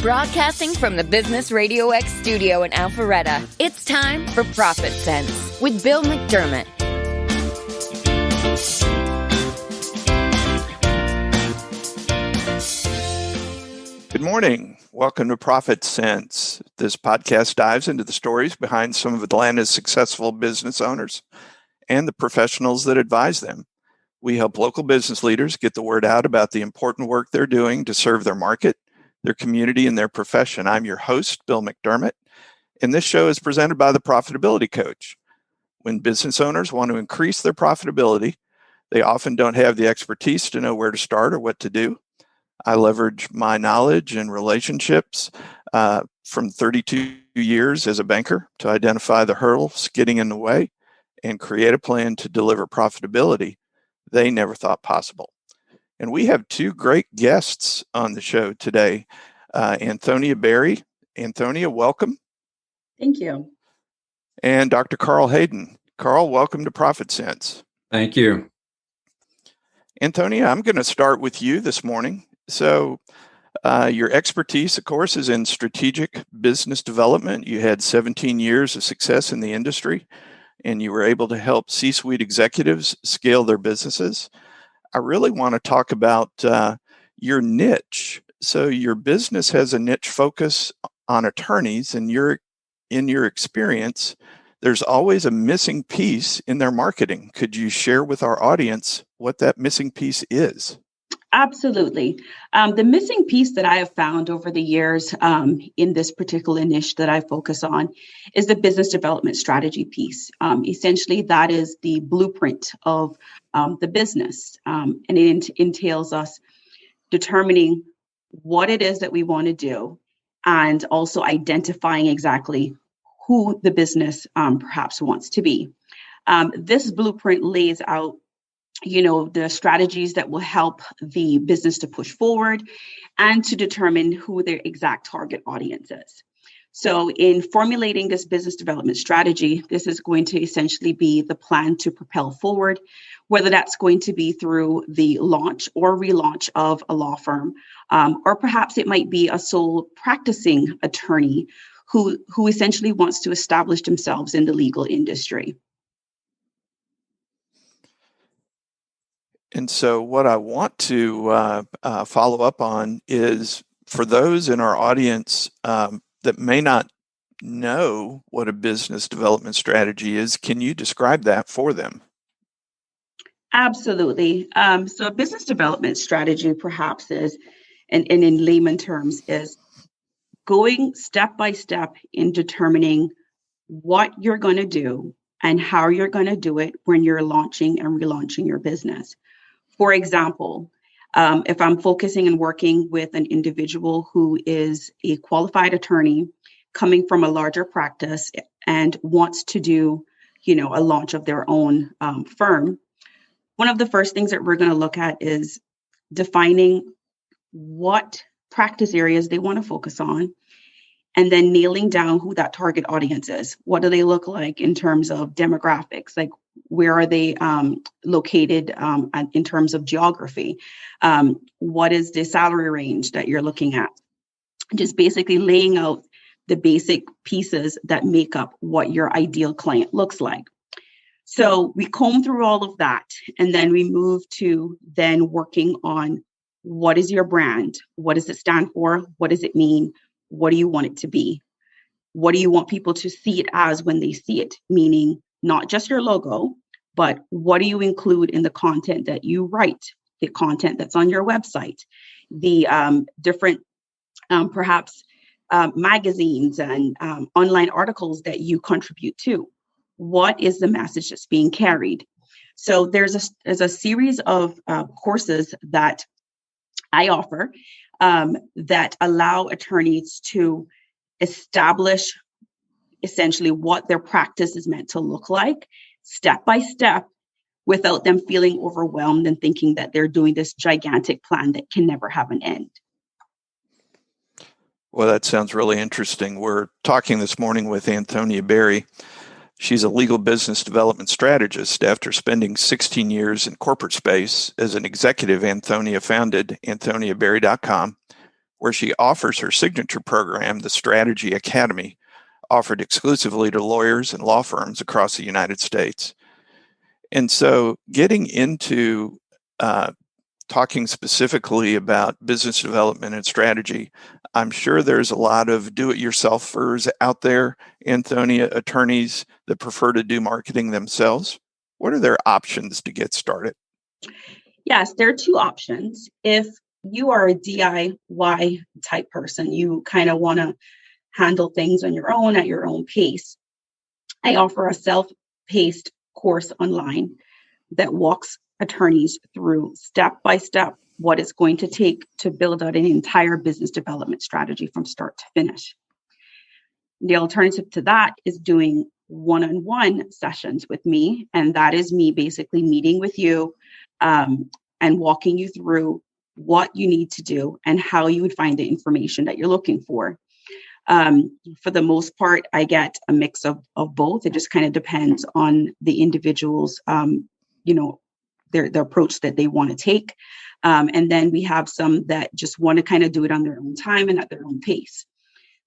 Broadcasting from the Business RadioX studio in Alpharetta, it's time for ProfitSense with Bill McDermott. Good morning. Welcome to ProfitSense. This podcast dives into the stories behind some of Atlanta's successful business owners and the professionals that advise them. We help local business leaders get the word out about the important work they're doing to serve their market, their community, and their profession. I'm your host, Bill McDermott, and this show is presented by the Profitability Coach. When business owners want to increase their profitability, they often don't have the expertise to know where to start or what to do. I leverage my knowledge and relationships from 32 years as a banker to identify the hurdles getting in the way and create a plan to deliver profitability they never thought possible. And we have two great guests on the show today. Anthonia Berry. Anthonia, welcome. Thank you. And Dr. Karl Haden. Karl, welcome to ProfitSense. Thank you. Anthonia, I'm going to start with you this morning. So your expertise, of course, is in strategic business development. You had 17 years of success in the industry, and you were able to help C-suite executives scale their businesses. I really want to talk about your niche. So your business has a niche focus on attorneys, and in your experience, there's always a missing piece in their marketing. Could you share with our audience what that missing piece is? Absolutely. The missing piece that I have found over the years in this particular niche that I focus on is the business development strategy piece. Essentially, that is the blueprint of the business, and it entails us determining what it is that we want to do and also identifying exactly who the business perhaps wants to be. This blueprint lays out the strategies that will help the business to push forward and to determine who their exact target audience is. So in formulating this business development strategy, this is going to essentially be the plan to propel forward, whether that's going to be through the launch or relaunch of a law firm, or perhaps it might be a sole practicing attorney who essentially wants to establish themselves in the legal industry. And so what I want to follow up on is for those in our audience that may not know what a business development strategy is, can you describe that for them? Absolutely. So a business development strategy perhaps is, and in layman terms, is going step by step in determining what you're going to do and how you're going to do it when you're launching and relaunching your business. For example, if I'm focusing and working with an individual who is a qualified attorney coming from a larger practice and wants to do, a launch of their own firm, one of the first things that we're going to look at is defining what practice areas they want to focus on, and then nailing down who that target audience is. What do they look like in terms of demographics? Like, where are they located in terms of geography? What is the salary range that you're looking at? Just basically laying out the basic pieces that make up what your ideal client looks like. So we comb through all of that, and then we move to then working on what is your brand? What does it stand for? What does it mean? What do you want it to be? What do you want people to see it as when they see it? Meaning not just your logo, but what do you include in the content that you write, the content that's on your website, the different perhaps magazines and online articles that you contribute to. What is the message that's being carried? So there's a series of courses that I offer that allow attorneys to establish essentially what their practice is meant to look like, step by step, without them feeling overwhelmed and thinking that they're doing this gigantic plan that can never have an end. Well, that sounds really interesting. We're talking this morning with Anthonia Berry. She's a legal business development strategist. After spending 16 years in corporate space as an executive, Anthonia founded AnthoniaBerry.com, where she offers her signature program, the Strategy Academy, offered exclusively to lawyers and law firms across the United States. And so getting into talking specifically about business development and strategy, I'm sure there's a lot of do-it-yourselfers out there, Anthonia, attorneys that prefer to do marketing themselves. What are their options to get started? Yes, there are two options. If you are a DIY type person, you kind of want to handle things on your own at your own pace, I offer a self-paced course online that walks attorneys through step by step what it's going to take to build out an entire business development strategy from start to finish. The alternative to that is doing one-on-one sessions with me, and that is me basically meeting with you and walking you through what you need to do and how you would find the information that you're looking for. For the most part, I get a mix of both. It just kind of depends on the individual's, the approach that they want to take. And then we have some that just want to kind of do it on their own time and at their own pace.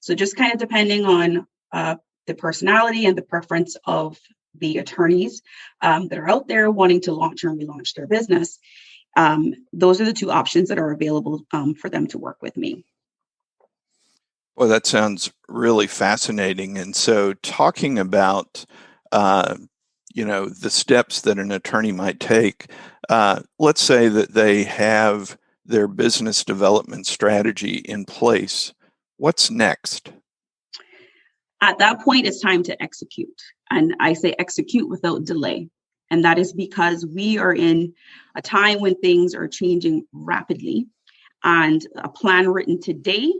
So just kind of depending on the personality and the preference of the attorneys that are out there wanting to launch and relaunch their business, those are the two options that are available for them to work with me. Well, that sounds really fascinating. And so talking about, the steps that an attorney might take, let's say that they have their business development strategy in place. What's next? At that point, it's time to execute. And I say execute without delay. And that is because we are in a time when things are changing rapidly. And a plan written today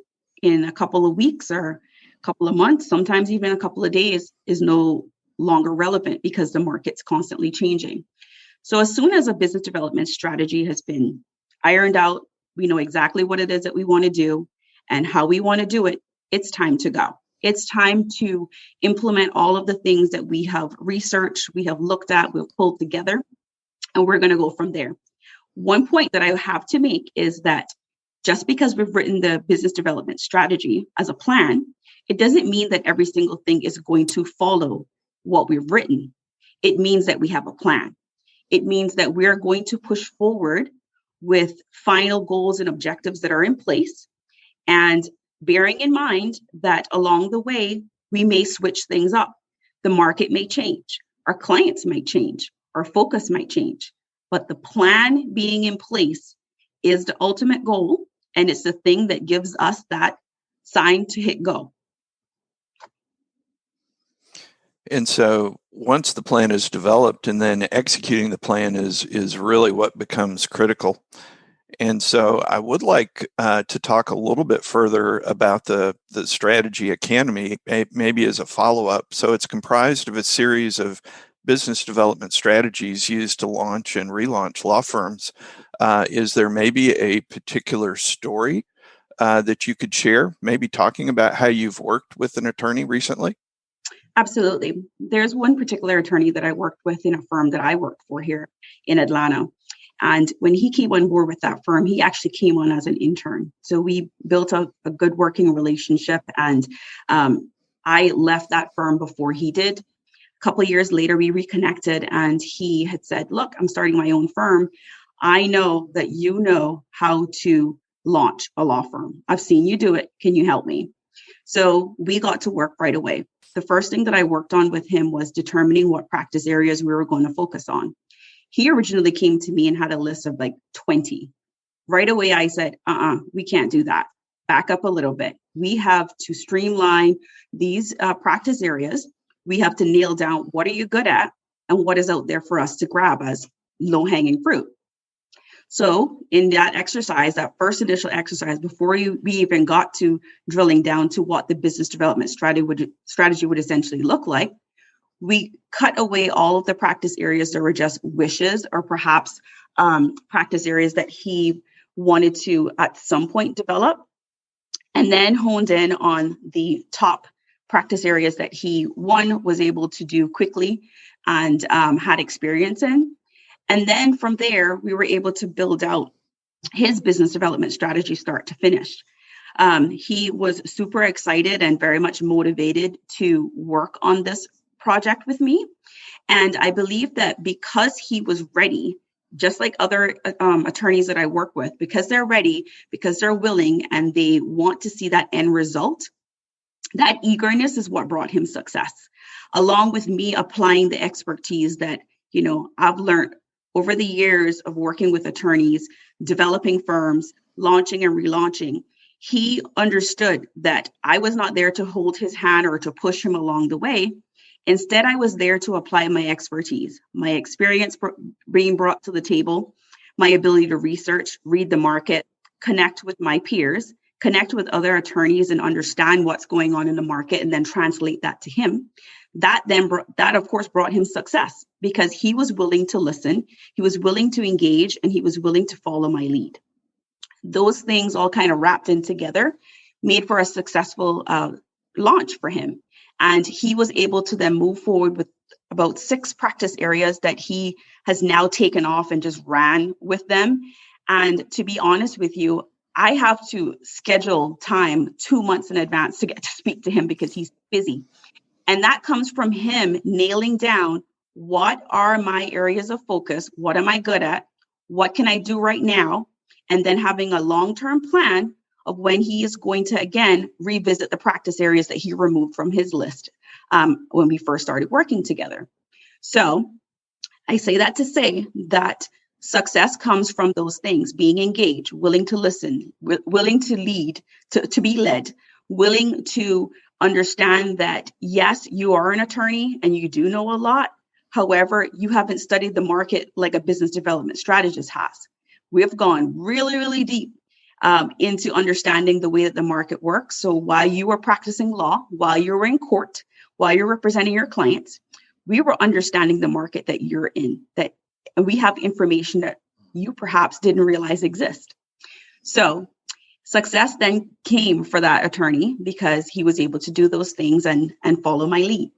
in a couple of weeks or a couple of months, sometimes even a couple of days, is no longer relevant because the market's constantly changing. So as soon as a business development strategy has been ironed out, we know exactly what it is that we want to do and how we want to do it, it's time to go. It's time to implement all of the things that we have researched, we have looked at, we've pulled together, and we're going to go from there. One point that I have to make is that just because we've written the business development strategy as a plan, it doesn't mean that every single thing is going to follow what we've written. It means that we have a plan. It means that we're going to push forward with final goals and objectives that are in place, and bearing in mind that along the way, we may switch things up. The market may change, our clients might change, our focus might change, but the plan being in place is the ultimate goal. And it's the thing that gives us that sign to hit go. And so once the plan is developed, and then executing the plan is really what becomes critical. And so I would like to talk a little bit further about the Strategy Academy, maybe as a follow-up. So it's comprised of a series of business development strategies used to launch and relaunch law firms. Is there maybe a particular story that you could share, maybe talking about how you've worked with an attorney recently? Absolutely. There's one particular attorney that I worked with in a firm that I worked for here in Atlanta. And when he came on board with that firm, he actually came on as an intern. So we built a good working relationship. And I left that firm before he did. A couple of years later, we reconnected, and he had said, look, I'm starting my own firm. I know that you know how to launch a law firm. I've seen you do it. Can you help me? So we got to work right away. The first thing that I worked on with him was determining what practice areas we were going to focus on. He originally came to me and had a list of like 20. Right away, I said, we can't do that. Back up a little bit. We have to streamline these practice areas. We have to nail down what are you good at and what is out there for us to grab as low-hanging fruit. So in that exercise, that first initial exercise, before we even got to drilling down to what the business development strategy would essentially look like, we cut away all of the practice areas that were just wishes or perhaps practice areas that he wanted to at some point develop, and then honed in on the top practice areas that he, one, was able to do quickly and had experience in. And then from there, we were able to build out his business development strategy start to finish. He was super excited and very much motivated to work on this project with me. And I believe that because he was ready, just like other attorneys that I work with, because they're ready, because they're willing, and they want to see that end result, that eagerness is what brought him success, along with me applying the expertise that, I've learned over the years of working with attorneys, developing firms, launching and relaunching. He understood that I was not there to hold his hand or to push him along the way. Instead, I was there to apply my expertise, my experience being brought to the table, my ability to research, read the market, connect with my peers, connect with other attorneys and understand what's going on in the market, and then translate that to him. That of course brought him success because he was willing to listen, he was willing to engage, and he was willing to follow my lead. Those things all kind of wrapped in together made for a successful launch for him. And he was able to then move forward with about 6 practice areas that he has now taken off and just ran with them. And to be honest with you, I have to schedule time 2 months in advance to get to speak to him because he's busy. And that comes from him nailing down, what are my areas of focus? What am I good at? What can I do right now? And then having a long-term plan of when he is going to, again, revisit the practice areas that he removed from his list when we first started working together. So I say that to say that success comes from those things: being engaged, willing to listen, willing to lead, to be led, willing to understand that, yes, you are an attorney and you do know a lot. However, you haven't studied the market like a business development strategist has. We've gone really, really deep into understanding the way that the market works. So while you were practicing law, while you were in court, while you're representing your clients, we were understanding the market that you're in, that we have information that you perhaps didn't realize exist. So success then came for that attorney because he was able to do those things and follow my lead.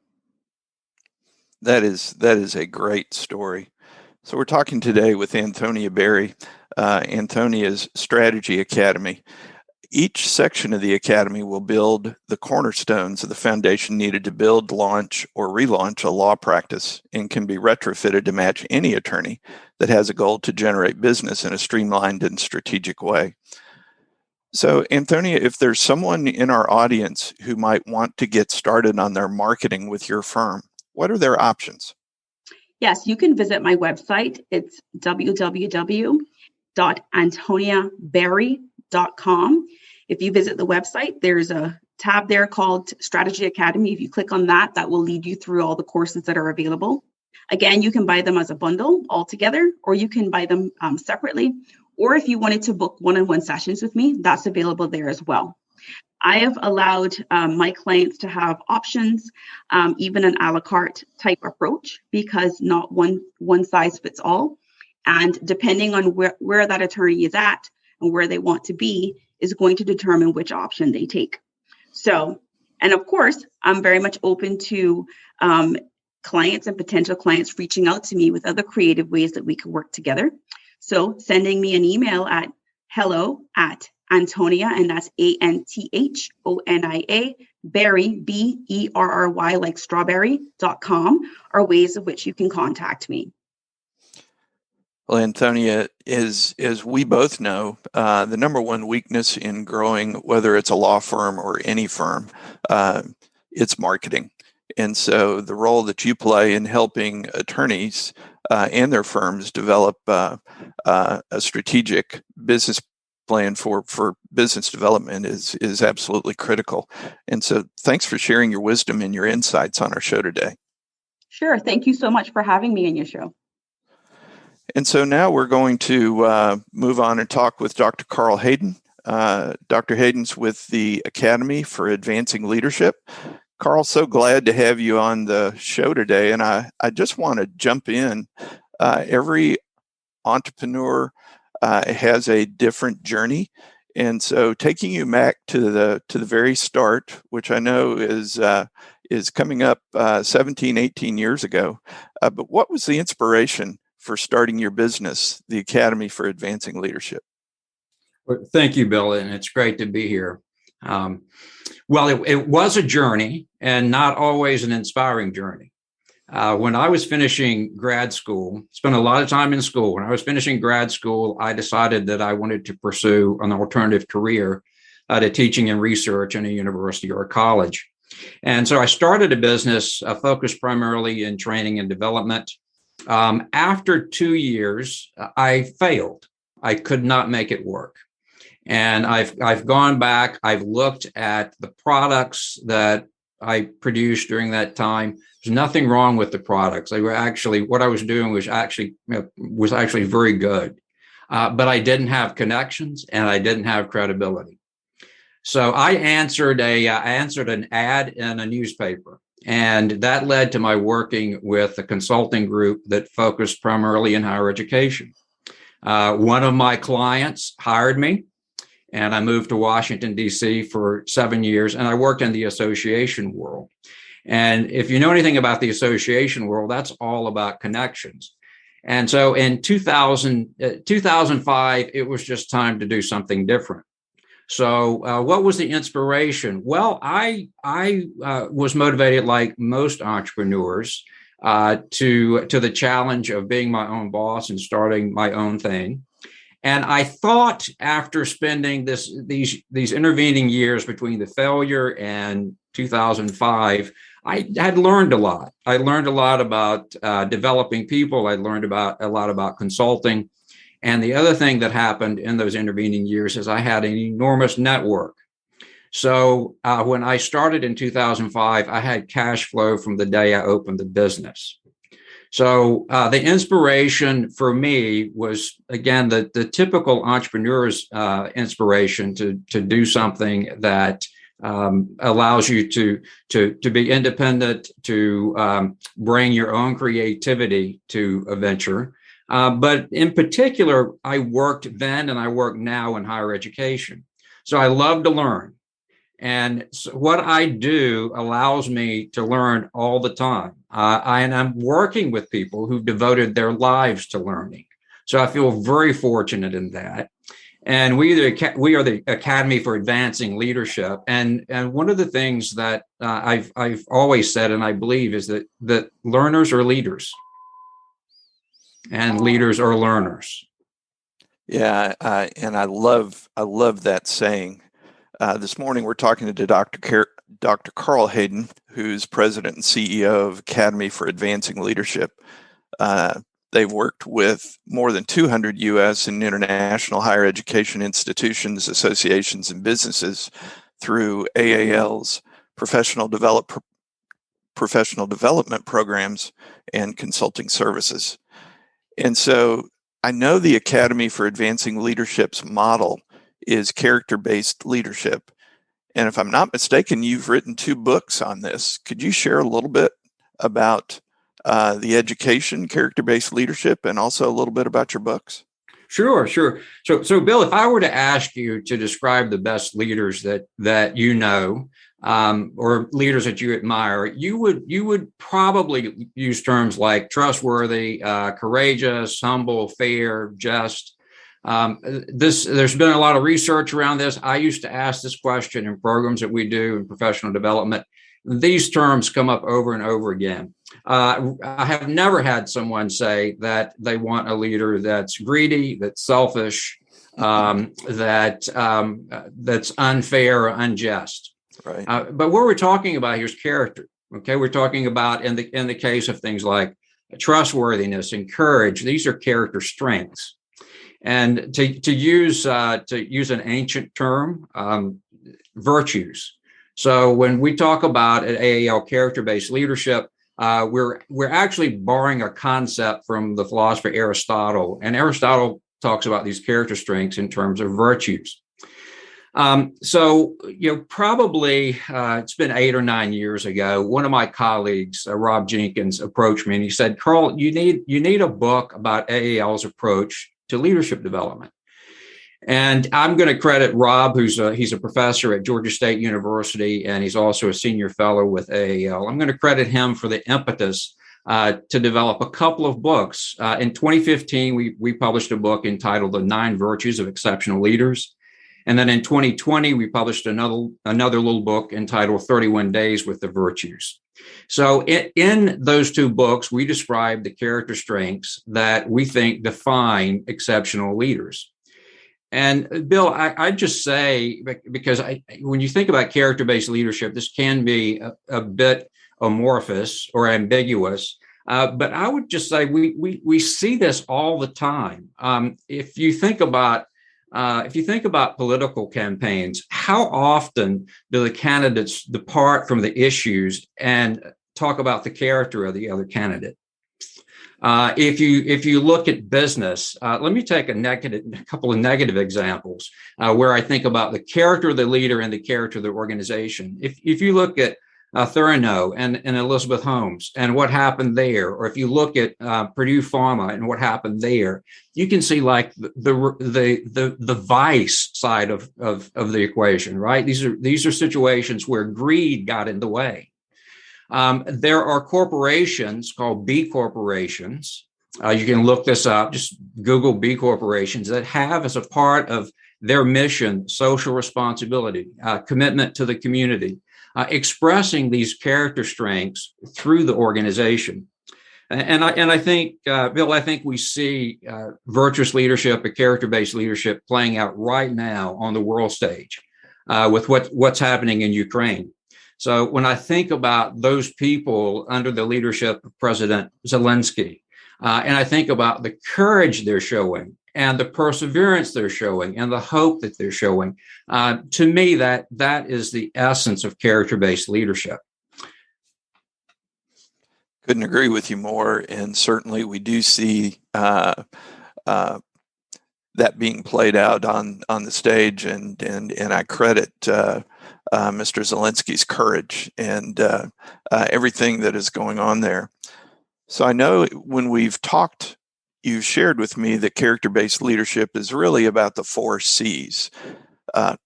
That is a great story. So we're talking today with Anthonia Berry, Anthonia's Strategy Academy. Each section of the academy will build the cornerstones of the foundation needed to build, launch, or relaunch a law practice, and can be retrofitted to match any attorney that has a goal to generate business in a streamlined and strategic way. So, Anthonia, if there's someone in our audience who might want to get started on their marketing with your firm, what are their options? Yes, you can visit my website. It's www.antoniaberry.com. If you visit the website, there's a tab there called Strategy Academy. If you click on that, that will lead you through all the courses that are available. Again, you can buy them as a bundle all together, or you can buy them separately. Or if you wanted to book one-on-one sessions with me, that's available there as well. I have allowed my clients to have options, even an a la carte type approach, because not one size fits all. And depending on where that attorney is at and where they want to be is going to determine which option they take. So, and of course, I'm very much open to clients and potential clients reaching out to me with other creative ways that we can work together. So sending me an email at hello@Anthonia, and that's ANTHONIA, Berry, BERRY, like strawberry.com, are ways of which you can contact me. Well, Anthonia, as we both know, the number one weakness in growing, whether it's a law firm or any firm, it's marketing. And so the role that you play in helping attorneys and their firms develop a strategic business plan for business development is absolutely critical. And so thanks for sharing your wisdom and your insights on our show today. Sure. Thank you so much for having me on your show. And so now we're going to move on and talk with Dr. Karl Haden. Dr. Hayden's with the Academy for Advancing Leadership. Karl, so glad to have you on the show today. And I just want to jump in. Every entrepreneur has a different journey. And so taking you back to the very start, which I know is coming up 17, 18 years ago. But what was the inspiration for starting your business, the Academy for Advancing Leadership? Well, thank you, Bill, and it's great to be here. Well, it was a journey, and not always an inspiring journey. When I was finishing grad school, spent a lot of time in school. When I was finishing grad school, I decided that I wanted to pursue an alternative career to teaching and research in a university or a college. And so I started a business focused primarily in training and development. After 2 years, I failed. I could not make it work. And I've gone back, I've looked at the products that I produced during that time. There's nothing wrong with the products. They were actually, what I was doing was actually very good. But I didn't have connections and I didn't have credibility. So I answered an ad in a newspaper, and that led to my working with a consulting group that focused primarily in higher education. One of my clients hired me, and I moved to Washington, D.C. for 7 years, and I worked in the association world. And if you know anything about the association world, that's all about connections. And so in 2005, it was just time to do something different. So what was the inspiration? Well, I was motivated, like most entrepreneurs, to the challenge of being my own boss and starting my own thing. And I thought, after spending these intervening years between the failure and 2005, I had learned a lot. I learned a lot about developing people. I learned a lot about consulting. And the other thing that happened in those intervening years is I had an enormous network. So when I started in 2005, I had cash flow from the day I opened the business. So the inspiration for me was, again, the typical entrepreneur's inspiration to do something that allows you to be independent, to bring your own creativity to a venture. But in particular, I worked then and I work now in higher education. So I love to learn. And so what I do allows me to learn all the time. And I'm working with people who've devoted their lives to learning. So I feel very fortunate in that. And we are the Academy for Advancing Leadership. And one of the things that I've always said, and I believe, is that learners are leaders. And leaders are learners. Yeah, and I love that saying. This morning we're talking to Dr. Karl Haden, who's president and CEO of Academy for Advancing Leadership. They've worked with more than 200 U.S. and international higher education institutions, associations, and businesses through AAL's professional development programs and consulting services. And so I know the Academy for Advancing Leadership's model is character-based leadership. And if I'm not mistaken, you've written 2 books on this. Could you share a little bit about the education, character-based leadership, and also a little bit about your books? Sure. So Bill, if I were to ask you to describe the best leaders that you know, or leaders that you admire, you would probably use terms like trustworthy, courageous, humble, fair, just. There's been a lot of research around this. I used to ask this question in programs that we do in professional development. These terms come up over and over again. I have never had someone say that they want a leader that's greedy, that's selfish, that's unfair or unjust. Right. But what we're talking about here is character. Okay, we're talking about in the case of things like trustworthiness and courage. These are character strengths. And to use an ancient term, virtues. So when we talk about at AAL character-based leadership, we're actually borrowing a concept from the philosopher Aristotle, and Aristotle talks about these character strengths in terms of virtues. So probably it's been 8 or 9 years ago, one of my colleagues, Rob Jenkins, approached me and he said, "Karl, you need a book about AAL's approach to leadership development." And I'm going to credit Rob, he's a professor at Georgia State University, and he's also a senior fellow with AAL. I'm going to credit him for the impetus to develop a couple of books. In 2015, we published a book entitled The 9 Virtues of Exceptional Leaders. And then in 2020, we published another little book entitled 31 Days with the Virtues. So in those two books, we describe the character strengths that we think define exceptional leaders. And Bill, I just say, because when you think about character-based leadership, this can be a bit amorphous or ambiguous. But I would just say we see this all the time. If you think about political campaigns, how often do the candidates depart from the issues and talk about the character of the other candidate? If you look at business, let me take a couple of negative examples where I think about the character of the leader and the character of the organization. If you look at Thurano and Elizabeth Holmes and what happened there, or if you look at Purdue Pharma and what happened there, you can see like the vice side of the equation, right? These are situations where greed got in the way. There are corporations called B corporations. You can look this up, just Google B corporations that have as a part of their mission, social responsibility, commitment to the community, expressing these character strengths through the organization. And I think, Bill, I think we see virtuous leadership, a character-based leadership playing out right now on the world stage with what's happening in Ukraine. So when I think about those people under the leadership of President Zelensky, and I think about the courage they're showing and the perseverance they're showing and the hope that they're showing, to me, that is the essence of character-based leadership. Couldn't agree with you more. And certainly we do see that being played out on the stage. And I credit Mr. Zelensky's courage and everything that is going on there. So I know when we've talked, you shared with me that character-based leadership is really about the 4 C's: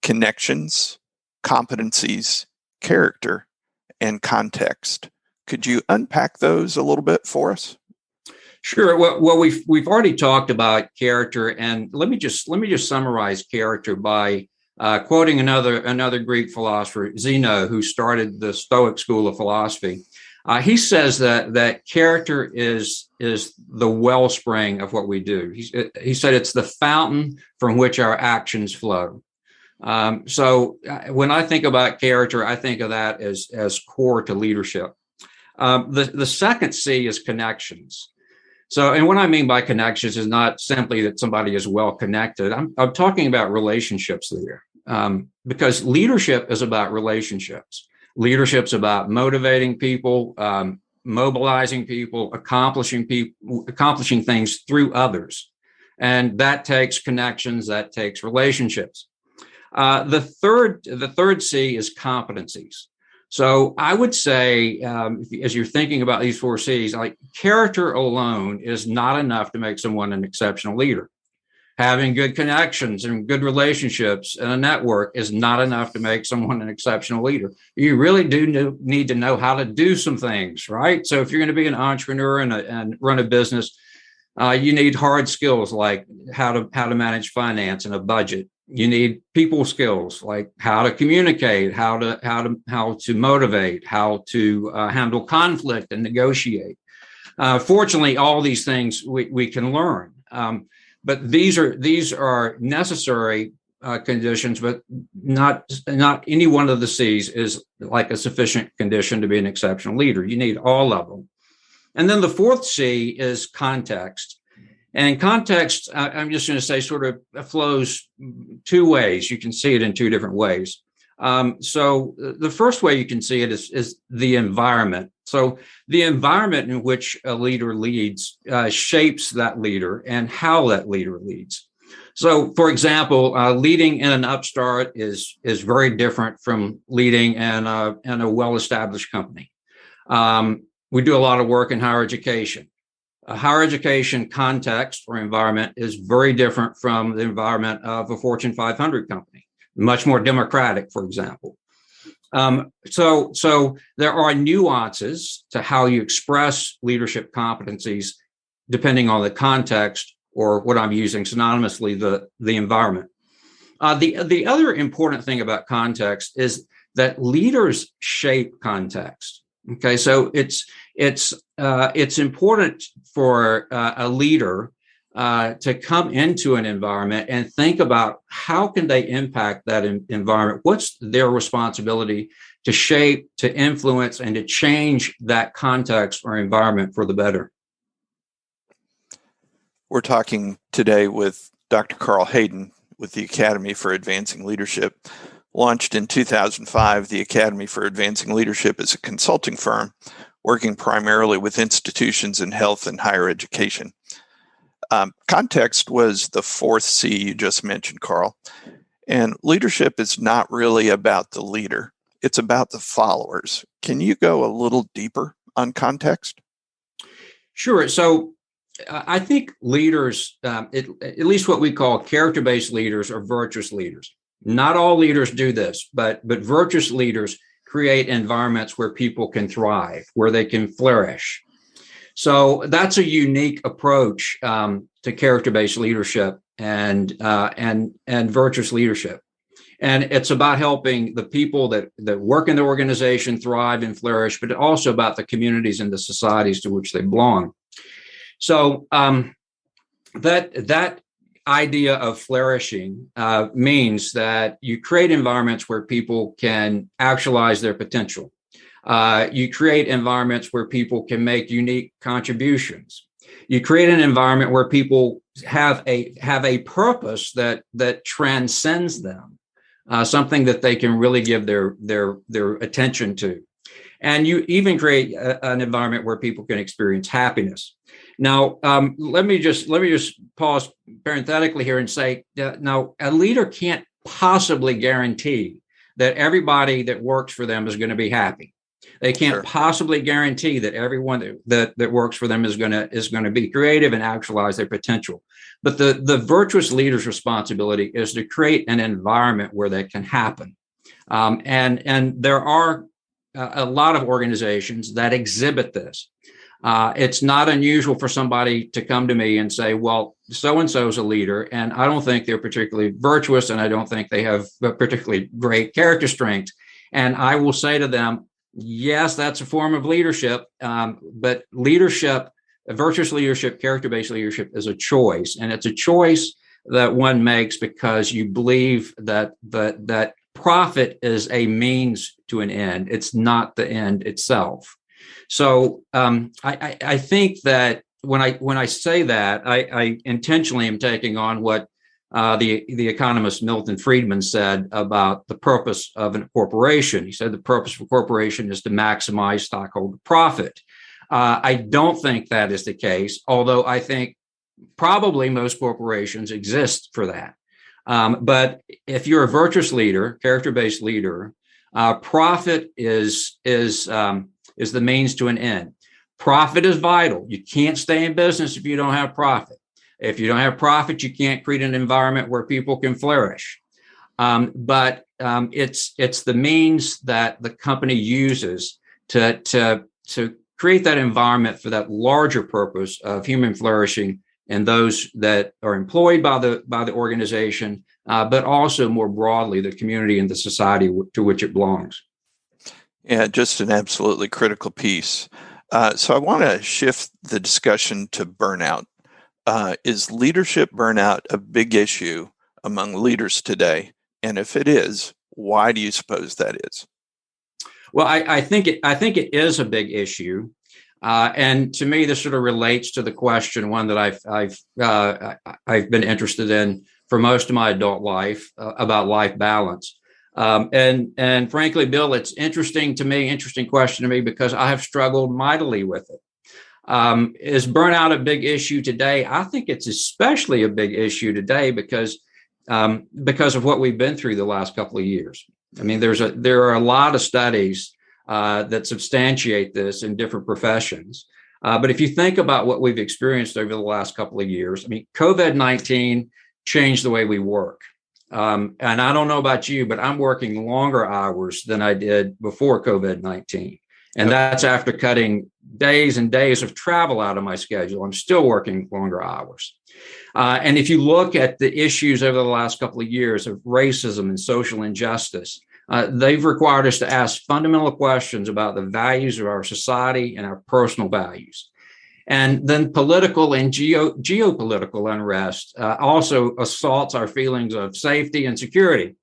connections, competencies, character, and context. Could you unpack those a little bit for us? Sure. Well, we've already talked about character, and let me just summarize character by quoting another Greek philosopher, Zeno, who started the Stoic school of philosophy. He says that character is the wellspring of what we do. He said it's the fountain from which our actions flow. So when I think about character, I think of that as core to leadership. The second C is connections. So, and what I mean by connections is not simply that somebody is well connected. I'm talking about relationships there, because leadership is about relationships. Leadership's about motivating people, mobilizing people, accomplishing things through others, and that takes connections. That takes relationships. The third C is competencies. So I would say, as you're thinking about these 4 C's, like character alone is not enough to make someone an exceptional leader. Having good connections and good relationships and a network is not enough to make someone an exceptional leader. You really do need to know how to do some things, right? So if you're going to be an entrepreneur and run a business, you need hard skills like how to manage finance and a budget. You need people skills like how to communicate, how to motivate, how to handle conflict and negotiate. Fortunately, all these things we can learn, but these are necessary conditions, but not any one of the C's is like a sufficient condition to be an exceptional leader. You need all of them. And then the 4th C is context. And context, I'm just going to say, sort of flows 2 ways. You can see it in 2 different ways. So the first way you can see it is the environment. So the environment in which a leader leads shapes that leader and how that leader leads. So, for example, leading in an upstart is very different from leading in a well-established company. We do a lot of work in higher education. A higher education context or environment is very different from the environment of a Fortune 500 company, much more democratic, for example. So there are nuances to how you express leadership competencies depending on the context, or what I'm using synonymously, the environment. The other important thing about context is that leaders shape context. Okay, so it's important for a leader to come into an environment and think about how can they impact that environment. What's their responsibility to shape, to influence, and to change that context or environment for the better. We're talking today with Dr. Karl Haden with the Academy for Advancing Leadership. Launched in 2005, the Academy for Advancing Leadership is a consulting firm working primarily with institutions in health and higher education. Context was the fourth C you just mentioned, Karl. And leadership is not really about the leader. It's about the followers. Can you go a little deeper on context? Sure. So I think leaders, at least what we call character-based leaders, are virtuous leaders. Not all leaders do this, but virtuous leaders create environments where people can thrive, where they can flourish. So that's a unique approach to character-based leadership and virtuous leadership. And it's about helping the people that work in the organization thrive and flourish, but also about the communities and the societies to which they belong. So that idea of flourishing means that you create environments where people can actualize their potential. You create environments where people can make unique contributions. You create an environment where people have a purpose that transcends them. Something that they can really give their attention to. And you even create an environment where people can experience happiness. Now, let me just pause parenthetically here and say, now, a leader can't possibly guarantee that everybody that works for them is going to be happy. They can't possibly guarantee that everyone that works for them is going to be creative and actualize their potential. But the virtuous leader's responsibility is to create an environment where that can happen. And there are a lot of organizations that exhibit this. It's not unusual for somebody to come to me and say, well, so-and-so is a leader, and I don't think they're particularly virtuous, and I don't think they have particularly great character strength. And I will say to them, yes, that's a form of leadership, but leadership, virtuous leadership, character-based leadership is a choice. And it's a choice that one makes because you believe that profit is a means to an end. It's not the end itself. So I think that when I say that, I intentionally am taking on what the economist Milton Friedman said about the purpose of a corporation. He said the purpose of a corporation is to maximize stockholder profit. I don't think that is the case, although I think probably most corporations exist for that. But if you're a virtuous leader, character-based leader, profit is the means to an end. Profit is vital. You can't stay in business if you don't have profit. If you don't have profit, you can't create an environment where people can flourish. But it's the means that the company uses to create that environment for that larger purpose of human flourishing and those that are employed by the organization, but also more broadly the community and the society to which it belongs. Yeah, just an absolutely critical piece. So I want to shift the discussion to burnout. Is leadership burnout a big issue among leaders today? And if it is, why do you suppose that is? Well, I think it is a big issue, and to me, this sort of relates to the question, one that I've been interested in for most of my adult life, about life balance. And frankly, Bill, it's interesting question to me because I have struggled mightily with it. Is burnout a big issue today? I think it's especially a big issue today because of what we've been through the last couple of years. I mean, there are a lot of studies that substantiate this in different professions. But if you think about what we've experienced over the last couple of years, I mean, COVID-19 changed the way we work. And I don't know about you, but I'm working longer hours than I did before COVID-19. And that's after cutting days and days of travel out of my schedule. I'm still working longer hours. And if you look at the issues over the last couple of years of racism and social injustice, they've required us to ask fundamental questions about the values of our society and our personal values. And then political and geopolitical unrest also assaults our feelings of safety and security.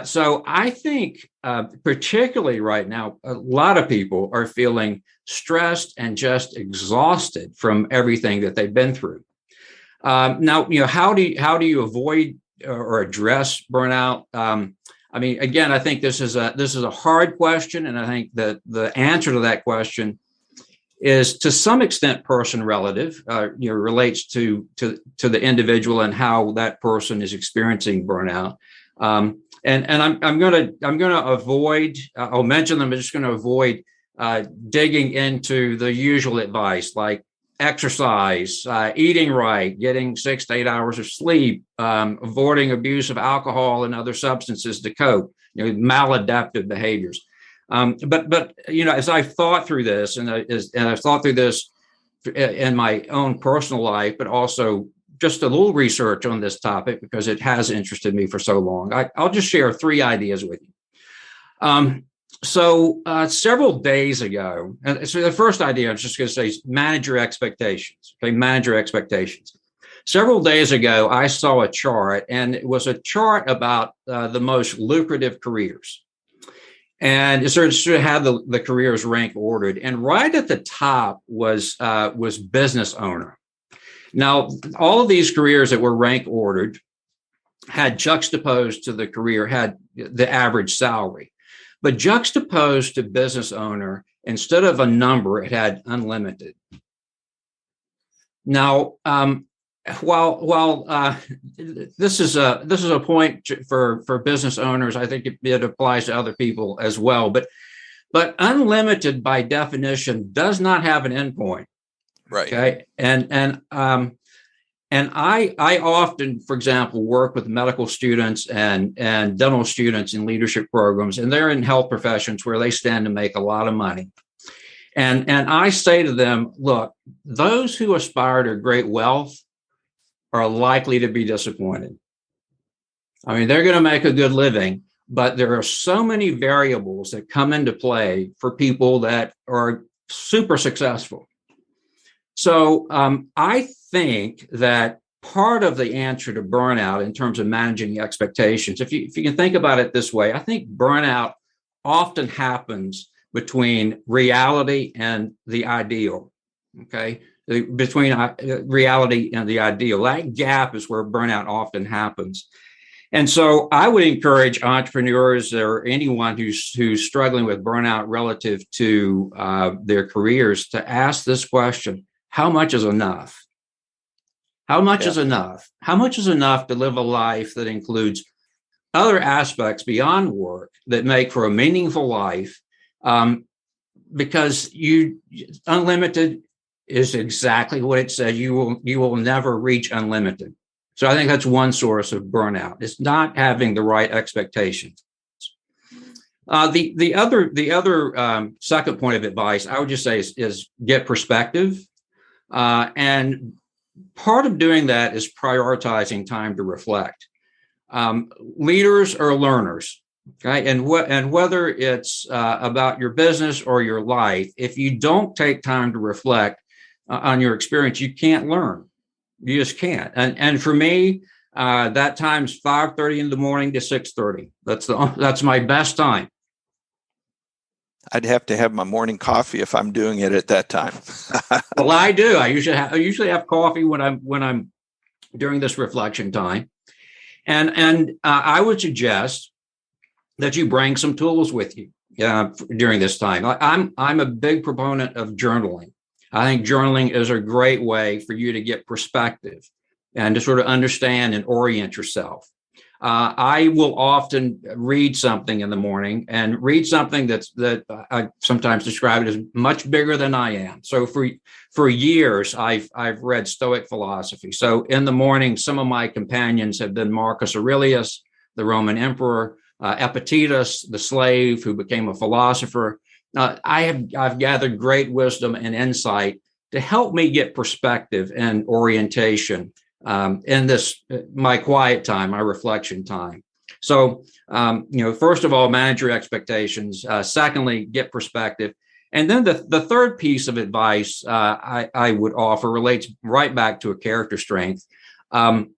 So I think, particularly right now, a lot of people are feeling stressed and just exhausted from everything that they've been through. Now, how do you avoid or address burnout? I mean, again, I think this is a hard question, and I think that the answer to that question is to some extent person relative. Relates to the individual and how that person is experiencing burnout. And I'm going to avoid. I'll mention them. I'm just going to avoid digging into the usual advice like exercise, eating right, getting 6 to 8 hours of sleep, avoiding abuse of alcohol and other substances to cope. Maladaptive behaviors. But as I thought through this, and I've thought through this in my own personal life, but also just a little research on this topic because it has interested me for so long. I'll just share 3 ideas with you. So several days ago, and so the first idea I was just going to say is manage your expectations. Okay, manage your expectations. Several days ago, I saw a chart, and it was a chart about the most lucrative careers. And it sort of had the careers rank ordered. And right at the top was business owner. Now, all of these careers that were rank ordered had juxtaposed to the career, had the average salary. But juxtaposed to business owner, instead of a number, it had unlimited. Now, while this is a point for business owners, I think it applies to other people as well. But unlimited by definition does not have an endpoint. Right. Okay. And I often, for example, work with medical students and dental students in leadership programs, and they're in health professions where they stand to make a lot of money. And I say to them, look, those who aspire to great wealth are likely to be disappointed. I mean, they're going to make a good living, but there are so many variables that come into play for people that are super successful. So I think that part of the answer to burnout in terms of managing expectations, if you can think about it this way, I think burnout often happens between reality and the ideal. Okay. Between reality and the ideal. That gap is where burnout often happens. And so I would encourage entrepreneurs or anyone who's struggling with burnout relative to their careers to ask this question: how much is enough? How much is enough? How much is enough to live a life that includes other aspects beyond work that make for a meaningful life? Because unlimited is exactly what it says. You will never reach unlimited. So I think that's one source of burnout. It's not having the right expectations. The other second point of advice I would just say is get perspective. And part of doing that is prioritizing time to reflect. Leaders are learners, okay? And whether it's about your business or your life, if you don't take time to reflect on your experience, you can't learn. You just can't. And for me, that time's 5:30 in the morning to 6:30. That's my best time. I'd have to have my morning coffee if I'm doing it at that time. Well, I do. I usually have coffee when I'm during this reflection time, and I would suggest that you bring some tools with you during this time. I'm a big proponent of journaling. I think journaling is a great way for you to get perspective and to sort of understand and orient yourself. I will often read something in the morning and read something that I sometimes describe it as much bigger than I am. So for years, I've read Stoic philosophy. So in the morning, some of my companions have been Marcus Aurelius, the Roman emperor, Epictetus, the slave who became a philosopher, I've gathered great wisdom and insight to help me get perspective and orientation in this my quiet time, my reflection time. So, first of all, manage your expectations. Secondly, get perspective. And then the third piece of advice I would offer relates right back to a character strength. And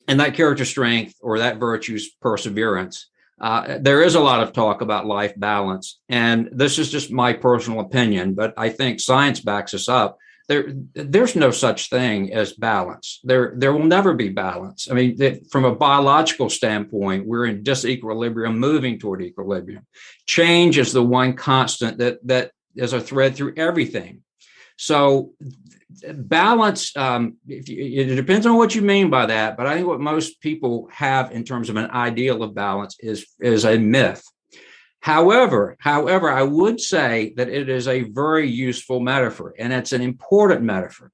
that character strength or that virtue is perseverance. There is a lot of talk about life balance, and this is just my personal opinion, but I think science backs us up. There's no such thing as balance. There will never be balance. I mean, from a biological standpoint, we're in disequilibrium, moving toward equilibrium. Change is the one constant that is a thread through everything. So balance, it depends on what you mean by that, but I think what most people have in terms of an ideal of balance is a myth. However, I would say that it is a very useful metaphor, and it's an important metaphor.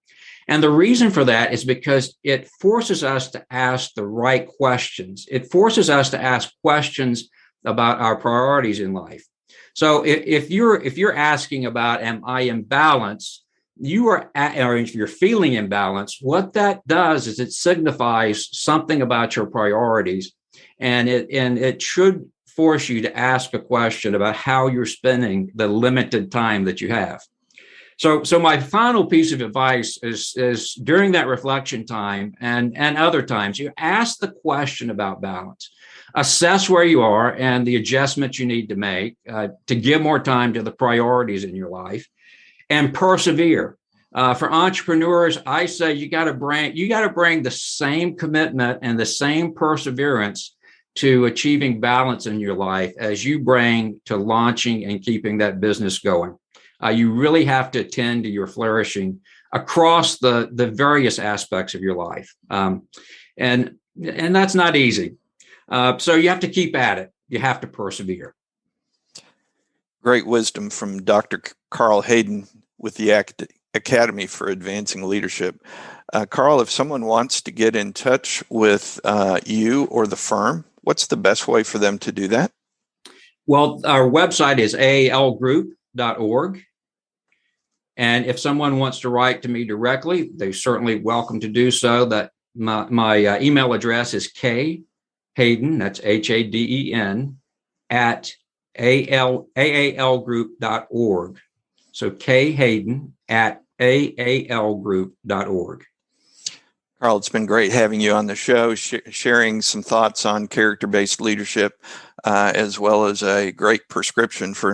And the reason for that is because it forces us to ask the right questions. It forces us to ask questions about our priorities in life. So if you're asking about, am I in balance? Or if you're feeling imbalanced, what that does is it signifies something about your priorities, and it should force you to ask a question about how you're spending the limited time that you have. So my final piece of advice is during that reflection time and other times, you ask the question about balance. Assess where you are and the adjustments you need to make to give more time to the priorities in your life. And persevere. For entrepreneurs, I say you got to bring the same commitment and the same perseverance to achieving balance in your life as you bring to launching and keeping that business going. You really have to attend to your flourishing across the various aspects of your life, and that's not easy. So you have to keep at it. You have to persevere. Great wisdom from Dr. Karl Haden with the Academy for Advancing Leadership. Karl, if someone wants to get in touch with you or the firm, what's the best way for them to do that? Well, our website is aalgroup.org. And if someone wants to write to me directly, they're certainly welcome to do so. That my email address is Hayden, that's Haden, at aalgroup.org. So Hayden at aalgroup.org. Karl, it's been great having you on the show, sharing some thoughts on character-based leadership, as well as a great prescription for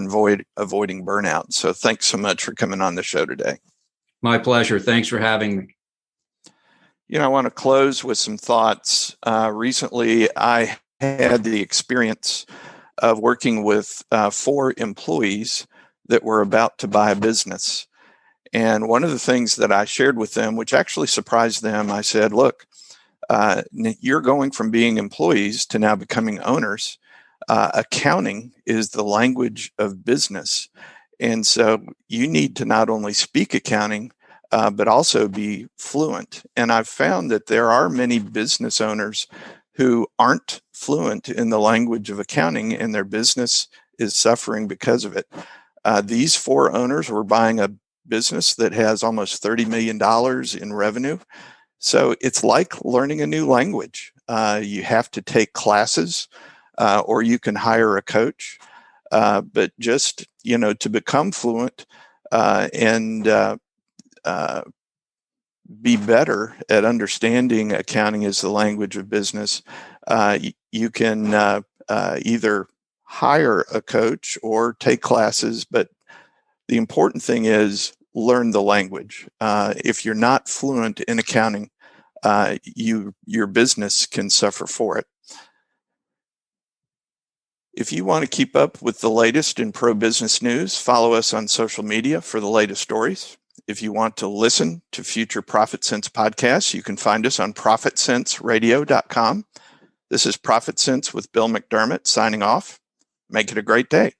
avoiding burnout. So thanks so much for coming on the show today. My pleasure. Thanks for having me. I want to close with some thoughts. Recently, I had the experience of working with 4 employees that were about to buy a business. And one of the things that I shared with them, which actually surprised them, I said, look, you're going from being employees to now becoming owners. Accounting is the language of business. And so you need to not only speak accounting, but also be fluent. And I've found that there are many business owners who aren't fluent in the language of accounting, and their business is suffering because of it. These 4 owners were buying a business that has almost $30 million in revenue. So it's like learning a new language. You have to take classes, or you can hire a coach. But just, to become fluent and be better at understanding accounting as the language of business, you can either hire a coach or take classes. But the important thing is learn the language. If you're not fluent in accounting, your business can suffer for it. If you want to keep up with the latest in pro-business news, follow us on social media for the latest stories. If you want to listen to future ProfitSense podcasts, you can find us on ProfitSenseRadio.com. This is ProfitSense with Bill McDermott signing off. Make it a great day.